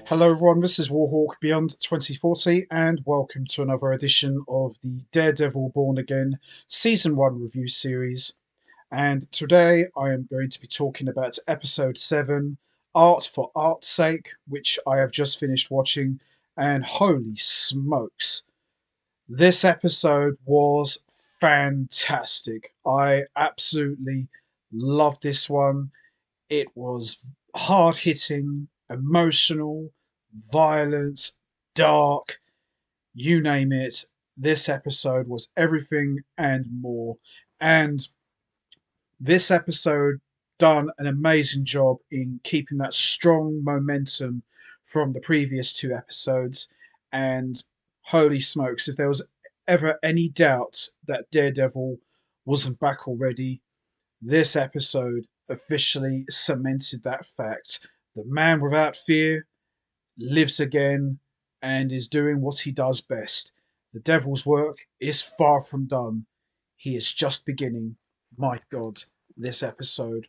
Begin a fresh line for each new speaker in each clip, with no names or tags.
Hello, everyone. This is Warhawk Beyond 2040, and welcome to another edition of the Daredevil Born Again Season 1 review series. And today I am going to be talking about Episode 7, Art for Art's Sake, which I have just finished watching. And holy smokes, this episode was fantastic. I absolutely loved this one. It was hard hitting, emotional, violent, dark, you name it. This episode was everything and more. And this episode done an amazing job in keeping that strong momentum from the previous two episodes. And holy smokes, if there was ever any doubt that Daredevil wasn't back already, this episode officially cemented that fact. The man without fear lives again and is doing what he does best. The devil's work is far from done. He is just beginning. My God, this episode.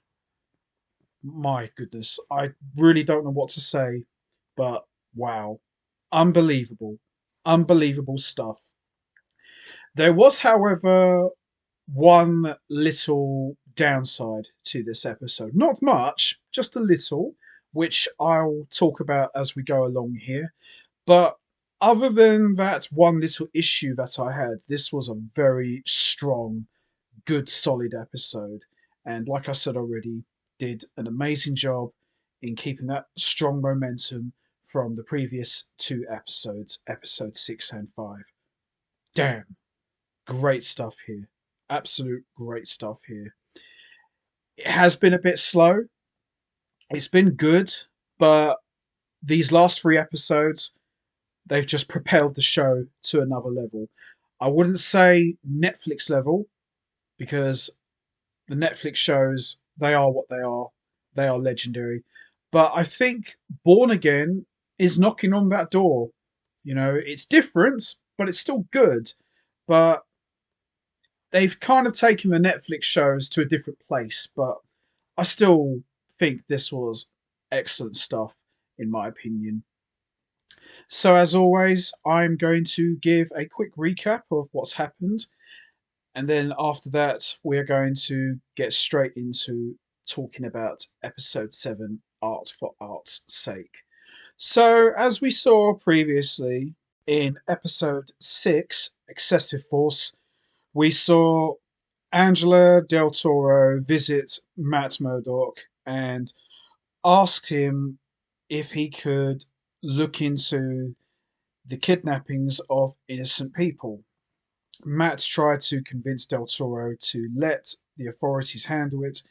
My goodness. I really don't know what to say, but wow. Unbelievable. Unbelievable stuff. There was, however, one little downside to this episode. Not much, just a little, which I'll talk about as we go along here. But other than that one little issue that I had, this was a very strong, good, solid episode. And like I said already, did an amazing job in keeping that strong momentum from the previous two episodes, episode 6 and 5. Damn, great stuff here. Absolute great stuff here. It has been a bit slow. It's been good, but these last three episodes, they've just propelled the show to another level. I wouldn't say Netflix level, because the Netflix shows, they are what they are. They are legendary. But I think Born Again is knocking on that door. You know, it's different, but it's still good. But they've kind of taken the Netflix shows to a different place. But I still think this was excellent stuff, in my opinion. So, as always, I'm going to give a quick recap of what's happened. And then after that, we're going to get straight into talking about episode 7, Art for Art's Sake. So, as we saw previously in episode 6, Excessive Force, we saw Angela Del Toro visit Matt Murdock and asked him if he could look into the kidnappings of innocent people. Matt tried to convince Del Toro to let the authorities handle it,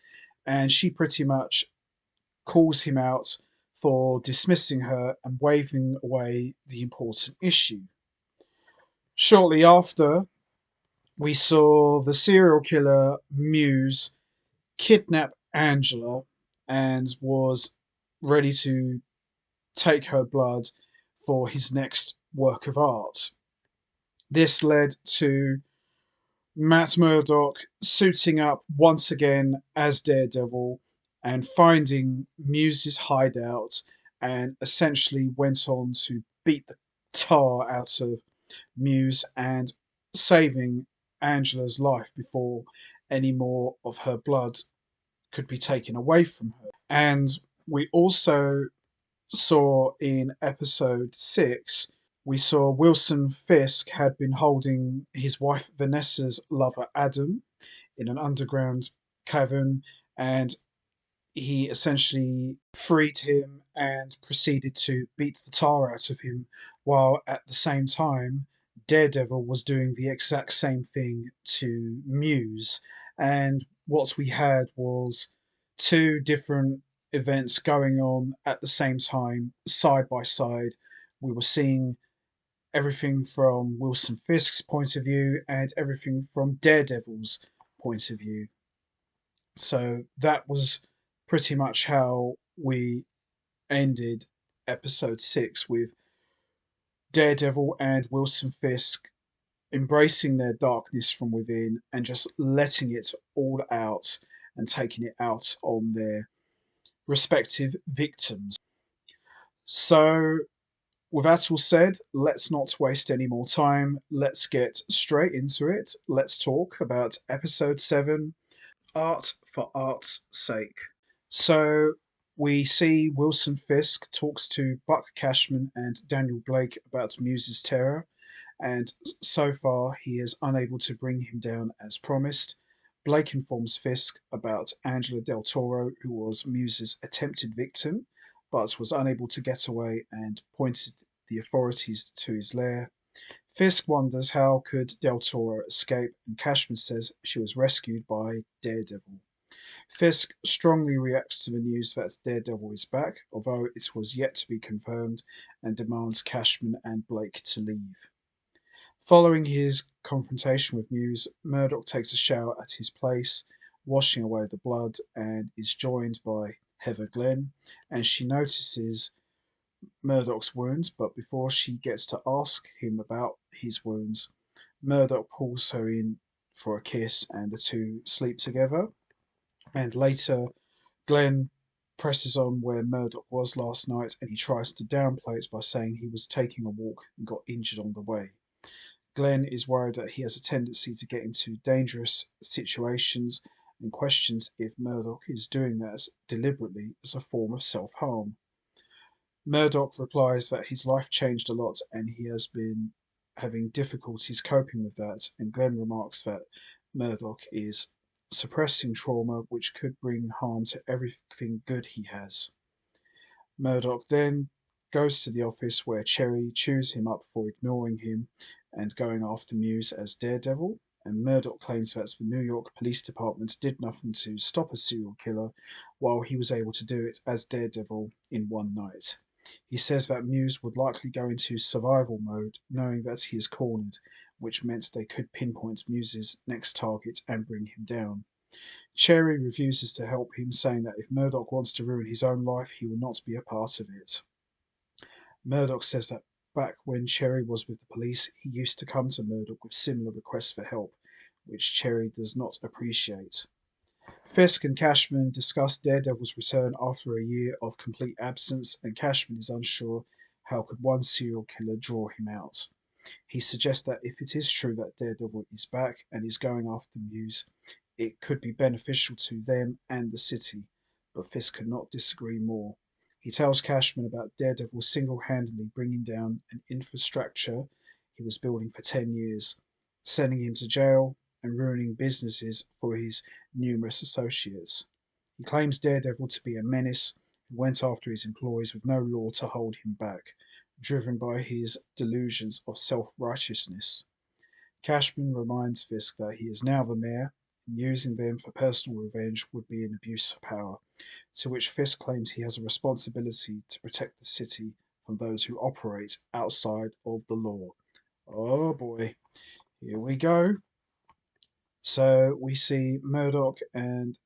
and she pretty much calls him out for dismissing her and waving away the important issue. Shortly after, we saw the serial killer Muse kidnap Angela and was ready to take her blood for his next work of art. This led to Matt Murdock suiting up once again as Daredevil and finding Muse's hideout, and essentially went on to beat the tar out of Muse and saving Angela's life before any more of her blood could be taken away from her. And we also saw in episode 6, we saw Wilson Fisk had been holding his wife Vanessa's lover Adam in an underground cavern, and he essentially freed him and proceeded to beat the tar out of him, while at the same time Daredevil was doing the exact same thing to Muse. And what we had was two different events going on at the same time, side by side. We were seeing everything from Wilson Fisk's point of view and everything from Daredevil's point of view. So that was pretty much how we ended episode 6, with Daredevil and Wilson Fisk embracing their darkness from within and just letting it all out and taking it out on their respective victims. So, with that all said, let's not waste any more time. Let's get straight into it. Let's talk about episode 7, Art for Art's Sake. So, we see Wilson Fisk talks to Buck Cashman and Daniel Blake about Muse's terror, and so far he is unable to bring him down as promised. Blake informs Fisk about Angela Del Toro, who was Muse's attempted victim, but was unable to get away and pointed the authorities to his lair. Fisk wonders how could Del Toro escape, and Cashman says she was rescued by Daredevil. Fisk strongly reacts to the news that Daredevil is back, although it was yet to be confirmed, and demands Cashman and Blake to leave. Following his confrontation with Muse, Murdoch takes a shower at his place, washing away the blood, and is joined by Heather Glenn, and she notices Murdoch's wounds, but before she gets to ask him about his wounds, Murdoch pulls her in for a kiss and the two sleep together. And later, Glenn presses on where Murdoch was last night and he tries to downplay it by saying he was taking a walk and got injured on the way. Glenn is worried that he has a tendency to get into dangerous situations and questions if Murdoch is doing that deliberately as a form of self harm. Murdoch replies that his life changed a lot and he has been having difficulties coping with that, and Glenn remarks that Murdoch is suppressing trauma which could bring harm to everything good he has. Murdoch then goes to the office where Cherry chews him up for ignoring him and going after Muse as Daredevil, and Murdoch claims that the New York Police Department did nothing to stop a serial killer while he was able to do it as Daredevil in one night. He says that Muse would likely go into survival mode, knowing that he is cornered, which meant they could pinpoint Muse's next target and bring him down. Cherry refuses to help him, saying that if Murdoch wants to ruin his own life, he will not be a part of it. Murdoch says that back when Cherry was with the police, he used to come to Murdoch with similar requests for help, which Cherry does not appreciate. Fisk and Cashman discuss Daredevil's return after a year of complete absence, and Cashman is unsure how could one serial killer draw him out. He suggests that if it is true that Daredevil is back and is going after Muse, it could be beneficial to them and the city, but Fisk could not disagree more. He tells Cashman about Daredevil single handedly bringing down an infrastructure he was building for 10 years, sending him to jail, and ruining businesses for his numerous associates. He claims Daredevil to be a menace who went after his employees with no law to hold him back, driven by his delusions of self righteousness. Cashman reminds Fisk that he is now the mayor, and using them for personal revenge would be an abuse of power, to which Fisk claims he has a responsibility to protect the city from those who operate outside of the law. Oh boy, here we go. So we see Murdoch and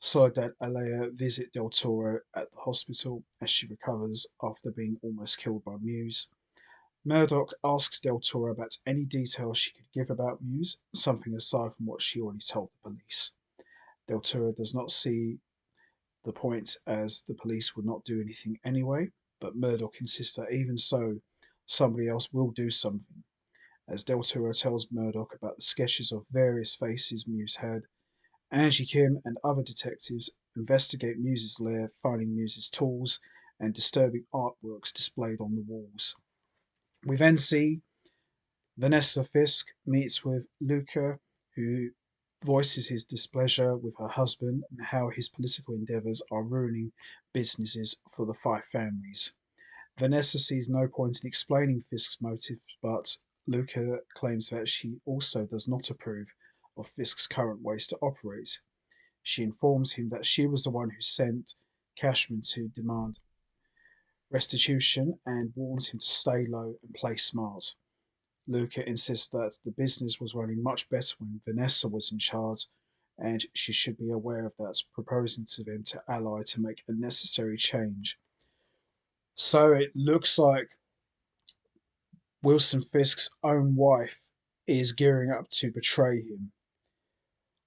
Soledad Alea visit Del Toro at the hospital as she recovers after being almost killed by Muse. Murdoch asks Del Toro about any details she could give about Muse, something aside from what she already told the police. Del Toro does not see the point as the police would not do anything anyway, but Murdoch insists that even so, somebody else will do something, as Del Toro tells Murdoch about the sketches of various faces Muse had. Angie Kim and other detectives investigate Muse's lair, finding Muse's tools and disturbing artworks displayed on the walls. We then see Vanessa Fisk meets with Luca, who voices his displeasure with her husband and how his political endeavours are ruining businesses for the Fife families. Vanessa sees no point in explaining Fisk's motives, but Luca claims that she also does not approve of Fisk's current ways to operate. She informs him that she was the one who sent Cashman to demand restitution and warns him to stay low and play smart. Luca insists that the business was running much better when Vanessa was in charge, and she should be aware of that, proposing to them to ally to make a necessary change. So it looks like Wilson Fisk's own wife is gearing up to betray him.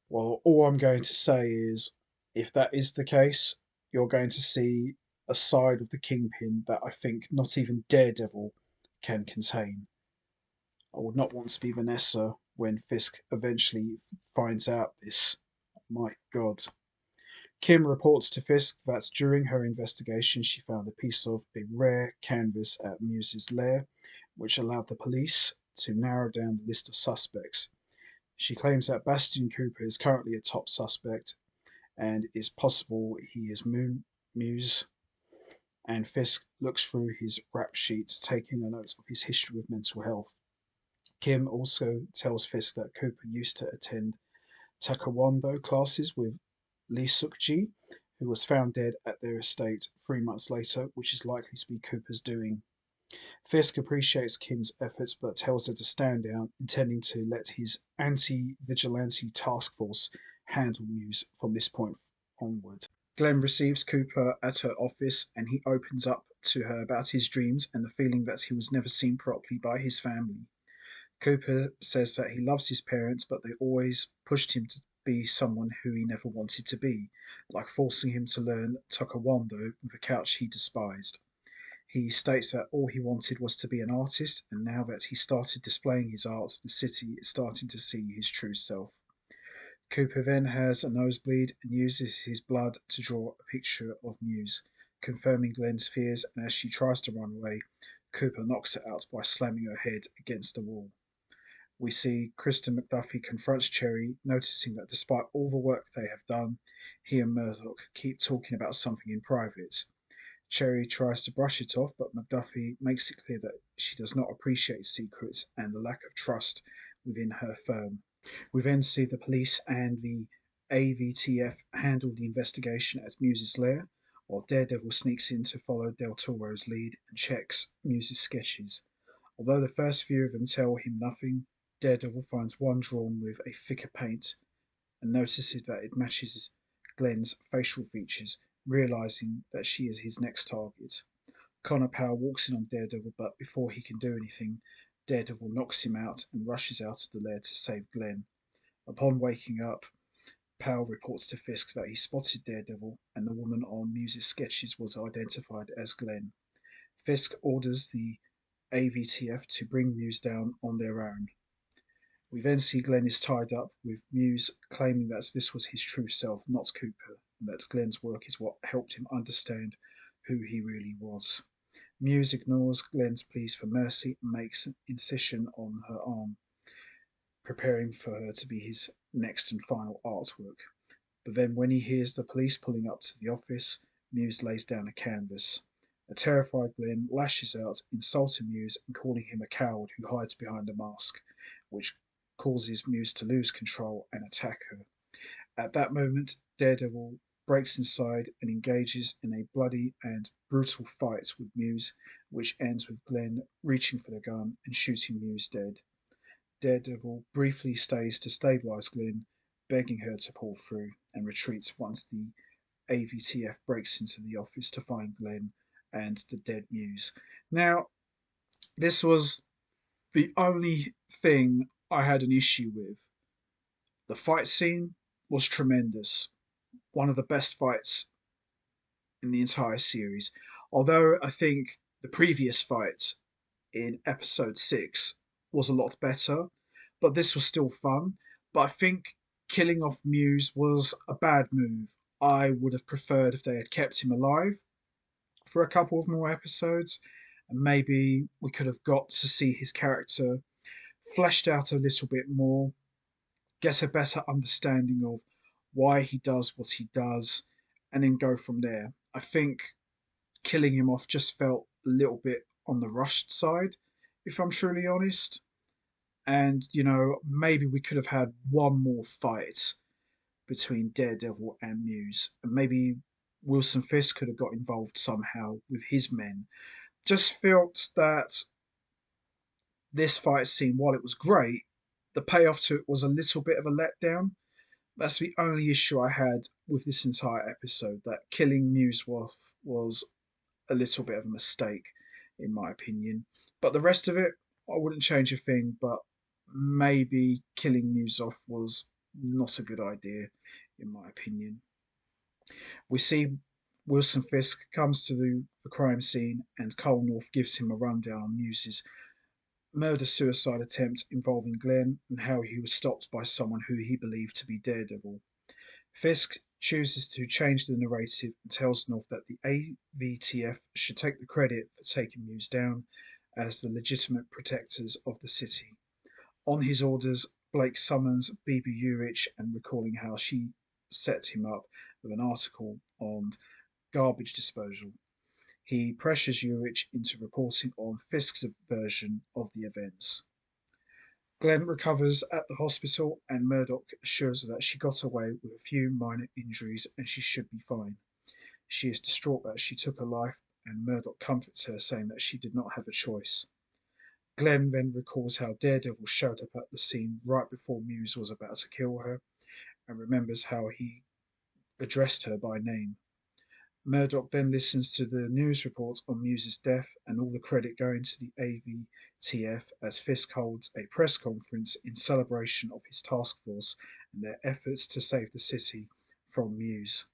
Well, all I'm going to say is if that is the case, you're going to see a side of the Kingpin that I think not even Daredevil can contain. I would not want to be Vanessa when Fisk eventually finds out this. My God. Kim reports to Fisk that during her investigation she found a piece of a rare canvas at Muse's lair, which allowed the police to narrow down the list of suspects. She claims that Bastian Cooper is currently a top suspect and it's possible he is Muse, and Fisk looks through his rap sheet, taking a note of his history with mental health. Kim also tells Fisk that Cooper used to attend taekwondo classes with Lee Suk-ji, who was found dead at their estate 3 months later, which is likely to be Cooper's doing. Fisk appreciates Kim's efforts but tells her to stand down, intending to let his anti-vigilante task force handle Muse from this point onward. Glenn receives Cooper at her office and he opens up to her about his dreams and the feeling that he was never seen properly by his family. Cooper says that he loves his parents, but they always pushed him to be someone who he never wanted to be, like forcing him to learn taekwondo with a couch he despised. He states that all he wanted was to be an artist, and now that he started displaying his art, the city is starting to see his true self. Cooper then has a nosebleed and uses his blood to draw a picture of Muse, confirming Glenn's fears, and as she tries to run away, Cooper knocks her out by slamming her head against the wall. We see Kristen McDuffie confronts Cherry, noticing that despite all the work they have done, he and Murdoch keep talking about something in private. Cherry tries to brush it off, but McDuffie makes it clear that she does not appreciate secrets and the lack of trust within her firm. We then see the police and the AVTF handle the investigation at Muse's lair, while Daredevil sneaks in to follow Del Toro's lead and checks Muse's sketches. Although the first few of them tell him nothing, Daredevil finds one drawn with a thicker paint and notices that it matches Glenn's facial features, realizing that she is his next target. Connor Powell walks in on Daredevil, but before he can do anything, Daredevil knocks him out and rushes out of the lair to save Glenn. Upon waking up, Powell reports to Fisk that he spotted Daredevil and the woman on Muse's sketches was identified as Glenn. Fisk orders the AVTF to bring Muse down on their own. We then see Glenn is tied up, with Muse claiming that this was his true self, not Cooper, and that Glenn's work is what helped him understand who he really was. Muse ignores Glenn's pleas for mercy and makes an incision on her arm, preparing for her to be his next and final artwork. But then, when he hears the police pulling up to the office, Muse lays down a canvas. A terrified Glenn lashes out, insulting Muse and calling him a coward who hides behind a mask, which causes Muse to lose control and attack her. At that moment, Daredevil breaks inside and engages in a bloody and brutal fight with Muse, which ends with Glenn reaching for the gun and shooting Muse dead. Daredevil briefly stays to stabilize Glenn, begging her to pull through, and retreats once the AVTF breaks into the office to find Glenn and the dead Muse. Now, this was the only thing I had an issue with. The fight scene was tremendous. One of the best fights in the entire series. Although I think the previous fight in episode 6 was a lot better, but this was still fun. But I think killing off Muse was a bad move. I would have preferred if they had kept him alive for a couple of more episodes, and maybe we could have got to see his character fleshed out a little bit more, get a better understanding of why he does what he does, and then go from there. I think killing him off just felt a little bit on the rushed side, if I'm truly honest. And, maybe we could have had one more fight between Daredevil and Muse. And maybe Wilson Fisk could have got involved somehow with his men. Just felt that this fight scene, while it was great, the payoff to it was a little bit of a letdown. That's the only issue I had with this entire episode, that killing Muse was a little bit of a mistake, in my opinion. But the rest of it, I wouldn't change a thing, but maybe killing Muse off was not a good idea, in my opinion. We see Wilson Fisk comes to the crime scene and Cole North gives him a rundown on Muse's murder-suicide attempt involving Glenn and how he was stopped by someone who he believed to be Daredevil. Fisk chooses to change the narrative and tells North that the AVTF should take the credit for taking Muse down as the legitimate protectors of the city. On his orders, Blake summons Bibi Urich and recalling how she set him up with an article on garbage disposal. He pressures Urich into reporting on Fisk's version of the events. Glenn recovers at the hospital and Murdoch assures her that she got away with a few minor injuries and she should be fine. She is distraught that she took a life and Murdoch comforts her, saying that she did not have a choice. Glenn then recalls how Daredevil showed up at the scene right before Muse was about to kill her and remembers how he addressed her by name. Murdoch then listens to the news reports on Muse's death and all the credit going to the AVTF as Fisk holds a press conference in celebration of his task force and their efforts to save the city from Muse.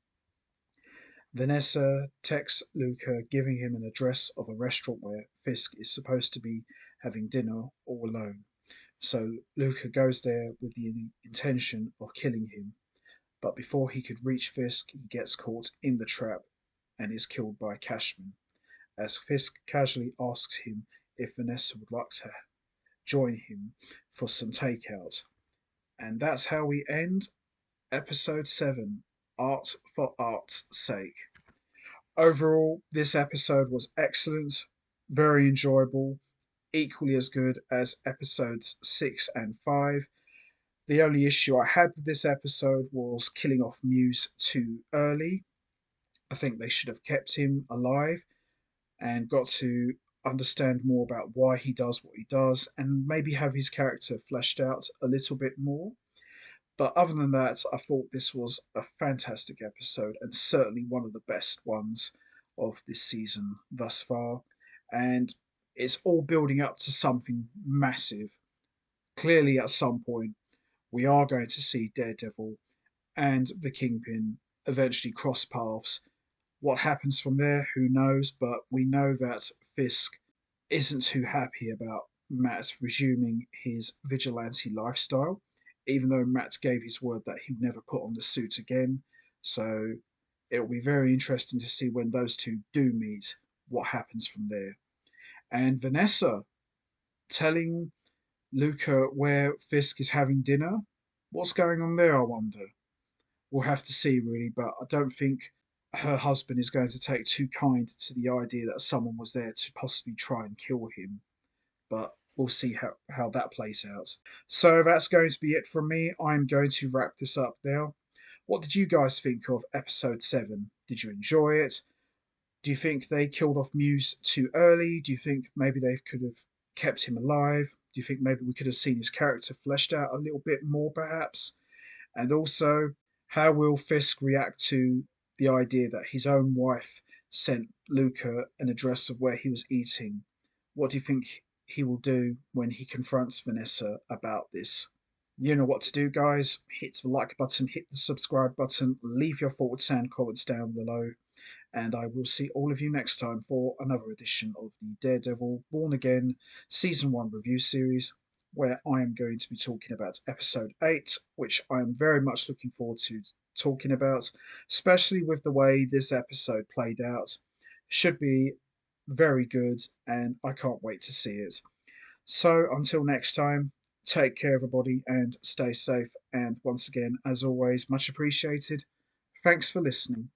Vanessa texts Luca giving him an address of a restaurant where Fisk is supposed to be having dinner all alone. So Luca goes there with the intention of killing him, but before he could reach Fisk, he gets caught in the trap and is killed by Cashman, as Fisk casually asks him if Vanessa would like to join him for some takeout. And that's how we end episode 7, Art for Art's Sake. Overall, this episode was excellent, very enjoyable, equally as good as episodes 6 and 5. The only issue I had with this episode was killing off Muse too early. I think they should have kept him alive and got to understand more about why he does what he does and maybe have his character fleshed out a little bit more. But other than that, I thought this was a fantastic episode and certainly one of the best ones of this season thus far. And it's all building up to something massive. Clearly, at some point, we are going to see Daredevil and the Kingpin eventually cross paths. What happens from there, who knows? But we know that Fisk isn't too happy about Matt resuming his vigilante lifestyle, even though Matt gave his word that he would never put on the suit again. So it'll be very interesting to see when those two do meet, what happens from there. And Vanessa telling Luca where Fisk is having dinner. What's going on there, I wonder? We'll have to see, really, but I don't think her husband is going to take too kind to the idea that someone was there to possibly try and kill him. But we'll see how that plays out. So that's going to be it from me. I'm going to wrap this up now. What did you guys think of episode 7? Did you enjoy it? Do you think they killed off Muse too early? Do you think maybe they could have kept him alive? Do you think maybe we could have seen his character fleshed out a little bit more, perhaps? And also, how will Fisk react to the idea that his own wife sent Luca an address of where he was eating? What do you think he will do when he confronts Vanessa about this? You know what to do, guys. Hit the like button, hit the subscribe button, leave your thoughts and comments down below. And I will see all of you next time for another edition of the Daredevil Born Again Season 1 review series, where I am going to be talking about episode 8, which I am very much looking forward to talking about, especially with the way this episode played out. Should be very good, and I can't wait to see it. So until next time, take care, everybody, and stay safe. And once again, as always, much appreciated. Thanks for listening.